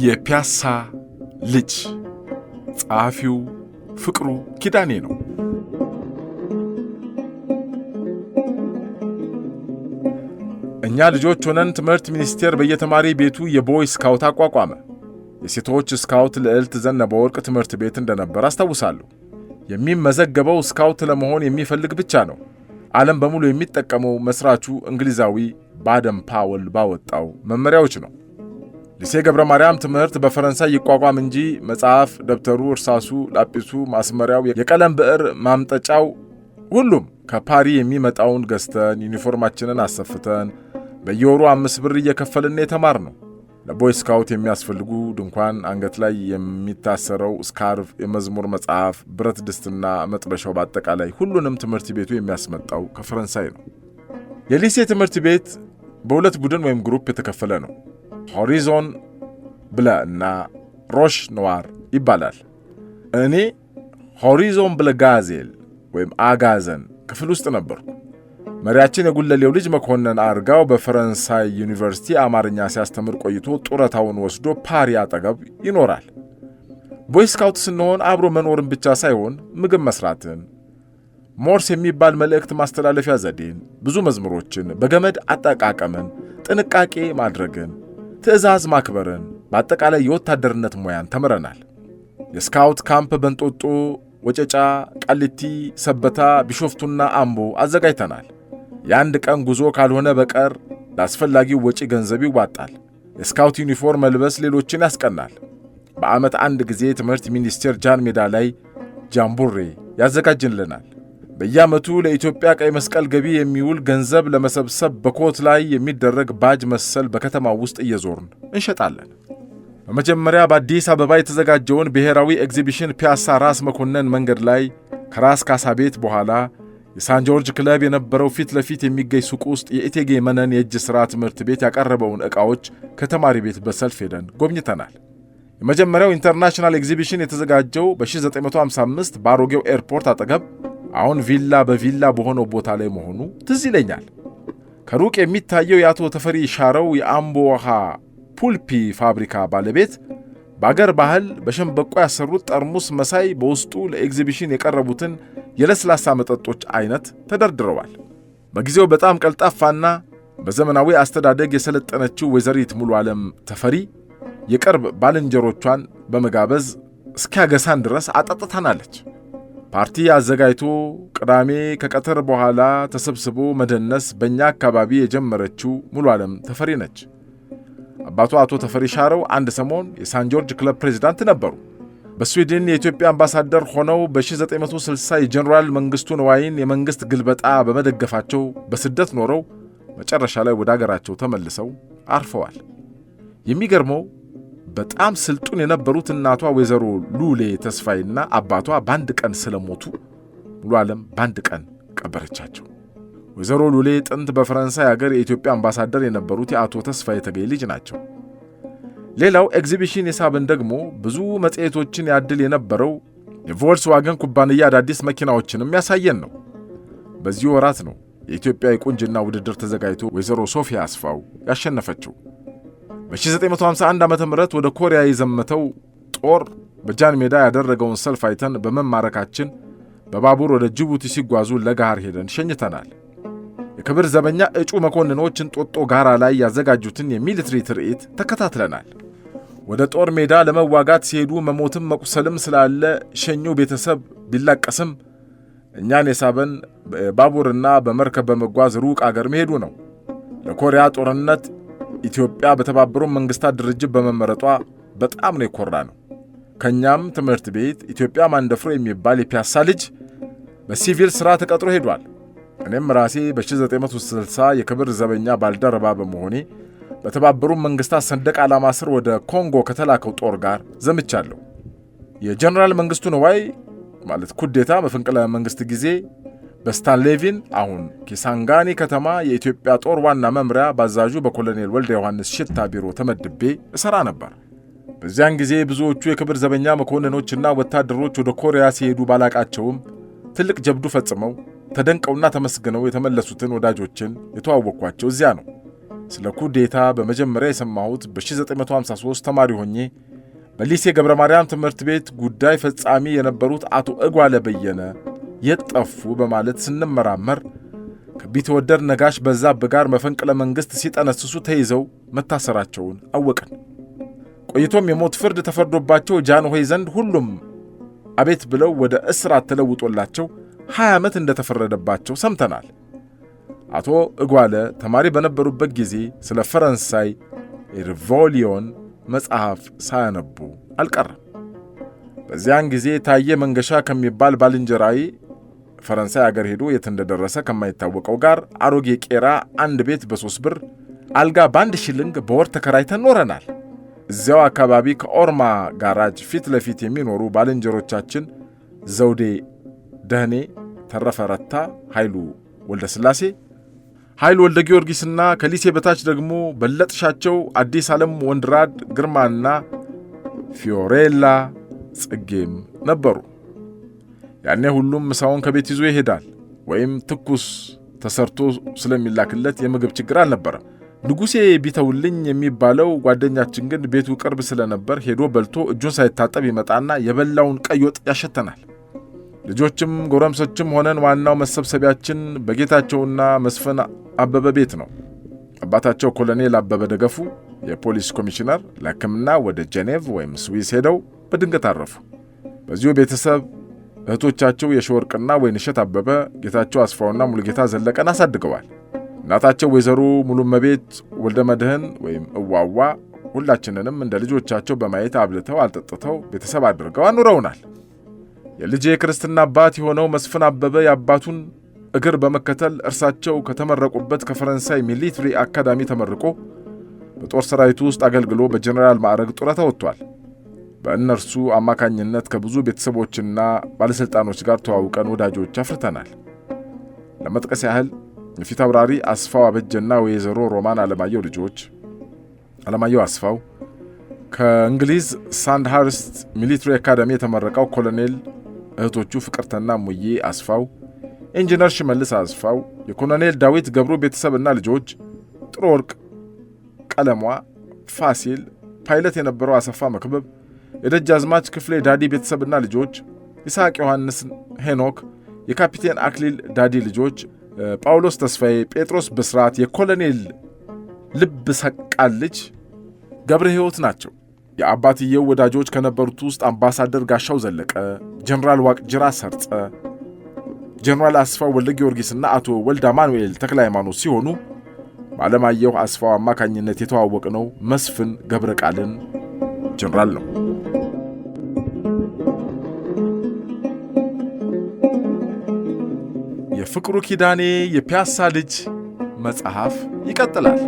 የፒያሳ ልጅ ጸሐፊው ፍቅሩ ኪዳኔ ነው። እኛ ልጆች ሆነን ትምህርት ሚኒስቴር በየተማሪ ቤቱ የቦይ ስካውት አቋቋመ። የሴቶች ስካውት ልዕልት ዘነበ ወርቅ ትምህርት ቤት እንደነበር አስታውሳለሁ። የሚመዘገበው ስካውት ለመሆን የሚፈልግ ብቻ ነው። ዓለም በሙሉ የሚጠቀመው መስራቹ እንግሊዛዊ ባደም ፓወል ባወጣው መመሪያዎች ነው። ሊሴ ገብረ ማርያም ትምህርት በፈረንሳይ ይቋቋም እንጂ መጽሐፍ፣ ደብተሩ፣ እርሳሱ፣ ላጲሱ፣ ማስመሪያው፣ የቀለም ብዕር ማምጠጫው ሁሉም ከፓሪ የሚመጣውን ገዝተን ዩኒፎርማችንን አሰፍተን በየወሩ 5 ብር እየከፈልን የተማር ነው። ለቦይ ስካውት የሚያስፈልጉ ድንኳን፣ አንገት ላይ የሚታሰረው ስካርፍ፣ የመዝሙር መጽሐፍ፣ ብረት ድስትና መጥበሻው በአጠቃላይ ሁሉንም ትምህርት ቤቱ የሚያስመጣው ከፈረንሳይ ነው። የሊሴ ትምህርት ቤት በሁለት ቡድን ወይም ግሩፕ የተከፈለ ነው። ሆሪዞን ብለ እና ሮሽ ኖዋር ይባላል። እኔ ሆሪዞን ብለ ጋዜል ወይም አጋዘን ክፍል ውስጥ ነበርኩ። መሪያችን የጉለሌው ልጅ መኮንን አርጋው በፈረንሳይ ዩኒቨርሲቲ አማርኛ ሲያስተምር ቆይቶ ጡረታውን ወስዶ ፓሪ አጠገብ ይኖራል። ቦይ ስካውት ስንሆን አብሮ መኖርን ብቻ ሳይሆን ምግብ መስራትን፣ ሞርስ የሚባል መልእክት ማስተላለፊያ ዘዴን፣ ብዙ መዝሙሮችን፣ በገመድ አጠቃቀምን፣ ጥንቃቄ ማድረግን፣ ትዕዛዝ ማክበርን፣ በአጠቃላይ የወታደርነት ሙያን ተምረናል። የስካውት ካምፕ በንጦጦ፣ ወጨጫ፣ ቃሊቲ፣ ሰበታ፣ ቢሾፍቱና አምቦ አዘጋጅተናል። የአንድ ቀን ጉዞ ካልሆነ በቀር ለአስፈላጊው ወጪ ገንዘብ ይዋጣል። የስካውት ዩኒፎርም መልበስ ሌሎችን ያስቀናል። በዓመት አንድ ጊዜ ትምህርት ሚኒስቴር ጃን ሜዳ ላይ ጃምቡሬ ያዘጋጅልናል። በየዓመቱ ለኢትዮጵያ ቀይ መስቀል ገቢ የሚውል ገንዘብ ለመሰብሰብ በኮት ላይ የሚደረግ ባጅ መሰል በከተማው ውስጥ እየዞርን እንሸጣለን። በመጀመሪያ በአዲስ አበባ የተዘጋጀውን ብሔራዊ ኤግዚቢሽን ፒያሳ ራስ መኮንን መንገድ ላይ ከራስ ካሳ ቤት በኋላ የሳን ጆርጅ ክለብ የነበረው ፊት ለፊት የሚገኝ ሱቅ ውስጥ የኢቴጌ መነን የእጅ ሥራ ትምህርት ቤት ያቀረበውን ዕቃዎች ከተማሪ ቤት በሰልፍ ሄደን ጎብኝተናል። የመጀመሪያው ኢንተርናሽናል ኤግዚቢሽን የተዘጋጀው በ1955 በአሮጌው ኤርፖርት አጠገብ አሁን ቪላ በቪላ በሆነው ቦታ ላይ መሆኑ ትዝ ይለኛል። ከሩቅ የሚታየው የአቶ ተፈሪ ሻረው የአምቦ ውሃ ፑልፒ ፋብሪካ ባለቤት በአገር ባህል በሸንበቆ ያሰሩት ጠርሙስ መሳይ በውስጡ ለኤግዚቢሽን የቀረቡትን የለስላሳ መጠጦች አይነት ተደርድረዋል። በጊዜው በጣም ቀልጣፋና በዘመናዊ አስተዳደግ የሰለጠነችው ወይዘሪት ሙሉ ዓለም ተፈሪ የቅርብ ባልንጀሮቿን በመጋበዝ እስኪያገሳን ድረስ አጠጥታናለች። ፓርቲ አዘጋጅቶ ቅዳሜ ከቀትር በኋላ ተሰብስቦ መደነስ በእኛ አካባቢ የጀመረችው ሙሉ ዓለም ተፈሪ ነች። አባቱ አቶ ተፈሪ ሻረው አንድ ሰሞን የሳን ጆርጅ ክለብ ፕሬዝዳንት ነበሩ። በስዊድን የኢትዮጵያ አምባሳደር ሆነው በ1960 የጀነራል መንግስቱ ንዋይን የመንግስት ግልበጣ በመደገፋቸው በስደት ኖረው መጨረሻ ላይ ወደ አገራቸው ተመልሰው አርፈዋል። የሚገርመው በጣም ስልጡን የነበሩት እናቷ ወይዘሮ ሉሌ ተስፋይና አባቷ በአንድ ቀን ስለሞቱ ሙሉ ዓለም በአንድ ቀን ቀበረቻቸው። ወይዘሮ ሉሌ ጥንት በፈረንሳይ ሀገር የኢትዮጵያ አምባሳደር የነበሩት የአቶ ተስፋዬ ተገኝ ልጅ ናቸው። ሌላው ኤግዚቢሽን የሳብን ደግሞ ብዙ መጽሔቶችን ያድል የነበረው የቮልስዋገን ኩባንያ አዳዲስ መኪናዎችንም ያሳየን ነው። በዚህ ወራት ነው የኢትዮጵያ የቁንጅና ውድድር ተዘጋጅቶ ወይዘሮ ሶፊያ አስፋው ያሸነፈችው። በ1951 ዓ.ም ወደ ኮሪያ የዘመተው ጦር በጃን ሜዳ ያደረገውን ሰልፍ አይተን በመማረካችን በባቡር ወደ ጅቡቲ ሲጓዙ ለጋር ሄደን ሸኝተናል። የክብር ዘበኛ እጩ መኮንኖች እንጦጦ ጋራ ላይ ያዘጋጁትን የሚሊትሪ ትርኢት ተከታትለናል። ወደ ጦር ሜዳ ለመዋጋት ሲሄዱ መሞትም መቁሰልም ስላለ ሸኙ ቤተሰብ ቢላቀስም እኛን የሳበን ባቡርና በመርከብ በመጓዝ ሩቅ አገር መሄዱ ነው። ለኮሪያ ጦርነት ኢትዮጵያ በተባበሩት መንግስታት ድርጅት በመመረጧ በጣም ነው የኮራ ነው። ከኛም ትምህርት ቤት ኢትዮጵያ ማንደፍሮ የሚባል የፒያሳ ልጅ በሲቪል ሥራ ተቀጥሮ ሄዷል። እኔም ራሴ በ1960 የክብር ዘበኛ ባልደረባ በመሆኔ በተባበሩት መንግስታት ሰንደቅ ዓላማ ስር ወደ ኮንጎ ከተላከው ጦር ጋር ዘምቻለሁ። የጀነራል መንግስቱ ንዋይ ማለት ኩዴታ መፈንቅለ መንግስት ጊዜ በስታንሌቪን አሁን ኪሳንጋኒ ከተማ የኢትዮጵያ ጦር ዋና መምሪያ ባዛዡ በኮሎኔል ወልደ ዮሐንስ ሽታ ቢሮ ተመድቤ እሰራ ነበር። በዚያን ጊዜ ብዙዎቹ የክብር ዘበኛ መኮንኖችና ወታደሮች ወደ ኮሪያ ሲሄዱ ባላቃቸውም ትልቅ ጀብዱ ፈጽመው ተደንቀውና ተመስግነው የተመለሱትን ወዳጆችን የተዋወቅኳቸው እዚያ ነው። ስለ ኩዴታ በመጀመሪያ የሰማሁት በ1953 ተማሪ ሆኜ በሊሴ ገብረ ማርያም ትምህርት ቤት ጉዳይ ፈጻሚ የነበሩት አቶ እጓለ በየነ የት ጠፉ በማለት ስንመራመር ከቢትወደድ ነጋሽ በዛብህ ጋር መፈንቅለ መንግሥት ሲጠነስሱ ተይዘው መታሰራቸውን አወቅን። ቆይቶም የሞት ፍርድ ተፈርዶባቸው ጃንሆይ ዘንድ ሁሉም አቤት ብለው ወደ እስራት ተለውጦላቸው 20 ዓመት እንደተፈረደባቸው ሰምተናል። አቶ እጓለ ተማሪ በነበሩበት ጊዜ ስለ ፈረንሳይ ሪቮሊዮን መጽሐፍ ሳያነቡ አልቀረም። በዚያን ጊዜ ታየ መንገሻ ከሚባል ባልንጀራዬ ፈረንሳይ አገር ሄዶ የት እንደደረሰ ከማይታወቀው ጋር አሮጌ ቄራ አንድ ቤት በ3 ብር አልጋ በ1 ሽልንግ በወር ተከራይተን ኖረናል። እዚያው አካባቢ ከኦርማ ጋራጅ ፊት ለፊት የሚኖሩ ባልንጀሮቻችን ዘውዴ ደህኔ፣ ተረፈ ረታ፣ ኃይሉ ወልደ ሥላሴ፣ ኃይሉ ወልደ ጊዮርጊስና ከሊሴ በታች ደግሞ በለጥሻቸው፣ አዲስ ዓለም ወንድራድ፣ ግርማና ፊዮሬላ ጽጌም ነበሩ። ያኔ ሁሉም ምሳውን ከቤት ይዞ ይሄዳል ወይም ትኩስ ተሰርቶ ስለሚላክለት የምግብ ችግር አልነበረም። ንጉሴ ቢተውልኝ የሚባለው ጓደኛችን ግን ቤቱ ቅርብ ስለነበር ሄዶ በልቶ እጁን ሳይታጠብ ይመጣና የበላውን ቀይ ወጥ ያሸተናል። ልጆችም ጎረምሶችም ሆነን ዋናው መሰብሰቢያችን በጌታቸውና መስፍን አበበ ቤት ነው። አባታቸው ኮሎኔል አበበ ደገፉ የፖሊስ ኮሚሽነር ለሕክምና ወደ ጄኔቭ ወይም ስዊስ ሄደው በድንገት አረፉ። በዚሁ ቤተሰብ እህቶቻቸው የሸወርቅና ወይንሸት አበበ፣ ጌታቸው አስፋውና ሙሉጌታ ዘለቀን አሳድገዋል። እናታቸው ወይዘሮ ሙሉመቤት ወልደ መድህን ወይም እዋዋ ሁላችንንም እንደ ልጆቻቸው በማየት አብልተው አልጠጥተው ቤተሰብ አድርገው አኑረውናል። የልጄ የክርስትና አባት የሆነው መስፍን አበበ የአባቱን እግር በመከተል እርሳቸው ከተመረቁበት ከፈረንሳይ ሚሊትሪ አካዳሚ ተመርቆ በጦር ሰራዊቱ ውስጥ አገልግሎ በጀነራል ማዕረግ ጡረታ ወጥቷል። በእነርሱ አማካኝነት ከብዙ ቤተሰቦችና ባለሥልጣኖች ጋር ተዋውቀን ወዳጆች አፍርተናል። ለመጥቀስ ያህል የፊት አውራሪ አስፋው አበጀና ወይዘሮ ሮማን አለማየሁ ልጆች፣ አለማየሁ አስፋው፣ ከእንግሊዝ ሳንድሃርስት ሚሊትሪ አካዳሚ የተመረቀው ኮሎኔል እህቶቹ ፍቅርተና ሙዬ አስፋው፣ ኢንጂነር ሽመልስ አስፋው፣ የኮሎኔል ዳዊት ገብሩ ቤተሰብና ልጆች፣ ጥሩ ወርቅ ቀለሟ፣ ፋሲል፣ ፓይለት የነበረው አሰፋ መክበብ፣ የደጃዝማች ክፍሌ ዳዲ ቤተሰብና ልጆች፣ ይስሐቅ ዮሐንስ ሄኖክ፣ የካፒቴን አክሊል ዳዲ ልጆች፣ ጳውሎስ ተስፋዬ፣ ጴጥሮስ ብስራት፣ የኮሎኔል ልብ ሰቃል ልጅ ገብረ ሕይወት ናቸው። የአባትየው ወዳጆች ከነበሩት ውስጥ አምባሳደር ጋሻው ዘለቀ፣ ጀነራል ዋቅጅራ ሰርጸ፣ ጀነራል አስፋው ወልደ ጊዮርጊስና አቶ ወልደ አማኑኤል ተክለ ሃይማኖት ሲሆኑ በዓለማየሁ አስፋው አማካኝነት የተዋወቅነው መስፍን ገብረ ቃልን ጀነራል ነው። የፍቅሩ ኪዳኔ የፒያሳ ልጅ መጽሐፍ ይቀጥላል።